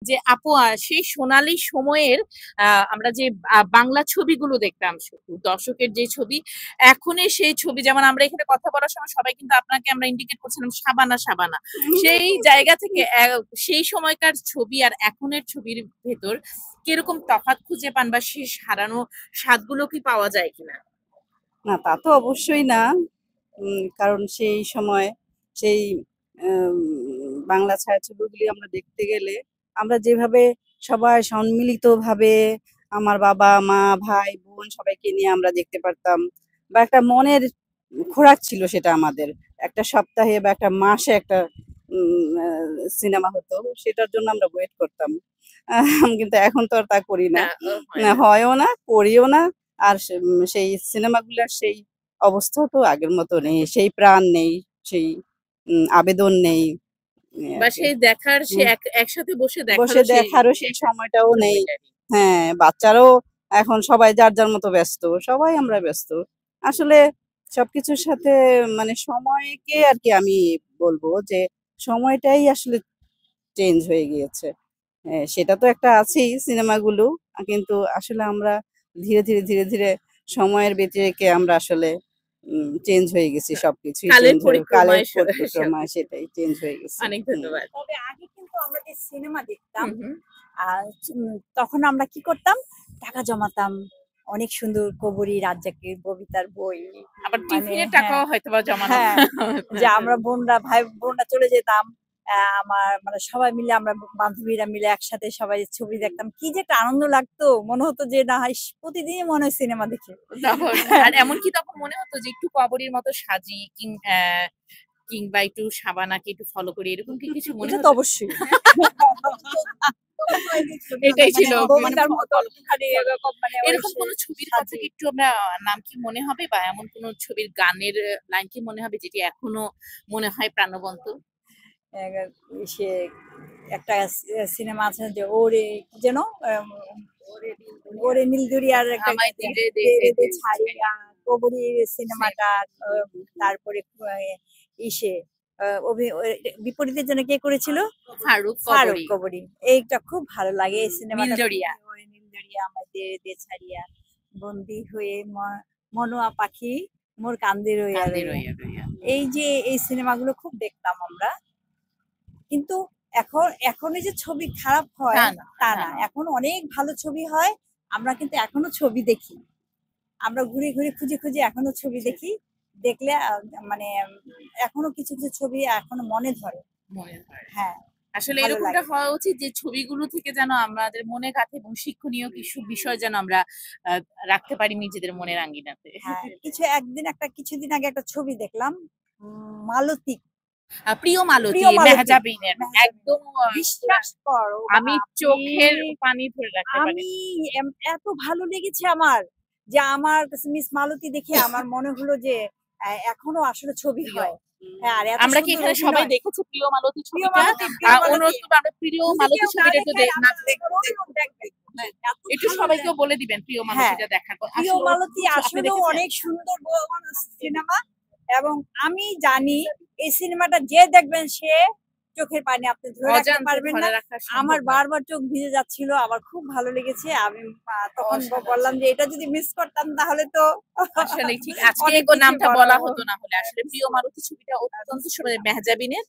যে আপু সেই সোনালী সময়ের আমরা যে বাংলা ছবিগুলো দেখতাম, দর্শকের যে ছবি, এখনই সেই ছবি, যেমন আমরা এখানে কথা বলার সময় সবাই কিন্তু আপনাকে আমরা ইন্ডিকেট করছিলাম সাবানা সাবানা, সেই জায়গা থেকে সেই সময়কার ছবি আর এখনের ছবির ভেতর কিরকম তফাৎ খুঁজে পান, বা সেই হারানো স্বাদগুলো কি পাওয়া যায় কিনা? না, তা তো অবশ্যই না। কারণ সেই সময় সেই বাংলা ছায়াছবিগুলি আমরা দেখতে গেলে আমরা যেভাবে সবাই সম্মিলিতভাবে আমার বাবা, মা, ভাই, বোন সবাইকে নিয়ে আমরা দেখতে পারতাম, বা একটা মনের খোরাক ছিল সেটা আমাদের। একটা সপ্তাহে বা একটা মাসে একটা সিনেমা হতো, সেটার জন্য আমরা ওয়েট করতাম। কিন্তু এখন তো আর তা করি না, হয়ও না, করিও না। আর সেই সিনেমাগুলার সেই অবস্থা তো আগের মতো নেই, সেই প্রাণ নেই, সেই আবেদন নেই বা সেই দেখার, সে একসাথে বসে দেখারও সেই সময়টাও নেই। হ্যাঁ, বাচ্চারাও এখন সবাই যার যার মতো ব্যস্ত, সবাই আমরা ব্যস্ত। আসলে সবকিছুর সাথে মানে সময়কে আর কি আমি বলবো যে সময়টাই আসলে চেঞ্জ হয়ে গিয়েছে। সেটা তো একটা আছেই সিনেমাগুলো, কিন্তু আসলে আমরা ধীরে ধীরে ধীরে ধীরে সময়ের ব্যতিরেকে আমরা আসলে চেঞ্জ হয়ে গেছি, সবকিছুই কালের চেঞ্জ হয়ে, কালের পরিক্রমায় সেটাই চেঞ্জ হয়ে গেছে। অনেক ধন্যবাদ। তবে আগে কিন্তু আমরা যে সিনেমা দেখতাম, তখন আমরা কি করতাম, টাকা জমাতাম, অনেক সুন্দর কবরী রাজ্জাকের কবিতার বই, আবার টিফিনের টাকাও হয়তো বা জমানো। হ্যাঁ, যে আমরা বোনরা, ভাই বোনরা চলে যেতাম, আমার মানে সবাই মিলে, আমরা বান্ধবীরা মিলে একসাথে সবাই ছবি দেখতাম, কি যে একটা আনন্দ লাগতো, মনে হতো যে না হয় প্রতিদিনই মনে হয় সিনেমা দেখি। তখন আর এমনকি তখন মনে হতো যে একটু কবরীর মতো সাজি, কিংবা একটু সাবানাকে একটু ফলো করি, এরকম কি কিছু মনে এটা হতো? তো অবশ্যই। এটাই ছিল কবিতার মতো একটুখানি এরকম, মানে এরকম কোন ছবির কথা কি একটু আমরা নাম কি মনে হবে, বা এমন কোন ছবির গানের লাইন কি মনে হবে যেটি এখনো মনে হয় প্রাণবন্ত? সে একটা সিনেমা আছে যে ওরে কি যেন, ওরে নীলদুরিয়ার একটা আমায় ধীরে দে দে দে ছাড়িয়া, কবরী সিনেমাটা, তারপরে ইসে বিপরীতের জন্য কে করেছিল, ফারুক ফারুক কবরী, কবরী। এইটা খুব ভালো লাগে এই সিনেমাটা। নীলদরিয়া। ওরে নীলদুরিয়া আমায় দে দে ছাড়িয়া, বন্দী হয়ে মনোয়া পাখি মোর কান্দি রইয়া কাঁদে রইয়া। রইয়া রইয়া। এই যে এই সিনেমাগুলো খুব দেখতাম আমরা, কিন্তু এখন এই যে ছবি খারাপ হয় তা না, এখন অনেক ভালো ছবি হয়। আমরা কিন্তু এখনো ছবি দেখি, আমরা ঘুরে ঘুরে খুঁজে খুঁজে এখনো ছবি দেখি, দেখলে মানে এখনো কিছু কিছু ছবি এখনো মনে ধরে। হ্যাঁ, আসলে ভালো এরকমটা লাগে। হওয়া উচিত যে ছবিগুলো থেকে যেন আমাদের মনে গাঁথে, এবং শিক্ষণীয় কিছু বিষয় যেন আমরা রাখতে পারি নিজেদের মনের আঙ্গিনাতে। হ্যাঁ, কিছুদিন আগে একটা ছবি দেখলাম, মালতী, প্রিয় মালতী, প্রিয় মালতী, মেহজাবিনের, একদম বিশ্বাস করো আমি চোখের পানি ধরে রাখতে পারি। আমি এত ভালো লেগেছে আমার, যে আমার কাছে মিস মালতী দেখে আমার মনে হলো যে এখনো আসলে ছবি হয়। হ্যাঁ, আর এত আমরা কি সুন্দর এখানে সবাই অভিনয়। দেখেছি প্রিয় মালতী প্রিয় ছবিটা? মালতী, প্রিয় অনুরোধ মালতী। করবো আমরা প্রিয় যদি মালতী কেউ না ছবিটা একটু দেখেন, দেখবেন। এত একটু ভালো সবাইকেও বলে দিবেন প্রিয় হ্যাঁ, মালতীটা দেখার কথা। প্রিয় আসলে মালতী আপনি আসলেও দেখেছেন? অনেক সুন্দর সিনেমা, এবং আমি জানি এই সিনেমাটা যে দেখবেন সে চোখের পানি আপনি ধরে রাখতে অজান্তে পারবেন ধরে না। রাখা সম্ভব আমার না। বারবার চোখ ভিজে যাচ্ছিল, আমার খুব ভালো লেগেছে। আমি তখন অসাধারণ বললাম ছিল। যে এটা যদি মিস করতাম তাহলে তো আসলেই ঠিক আজকে অনেক কিছু নামটা বড় বলা হতো না হলে। আসলে প্রিয় মালতী ছবিটা অত্যন্ত মেহজাবিনের।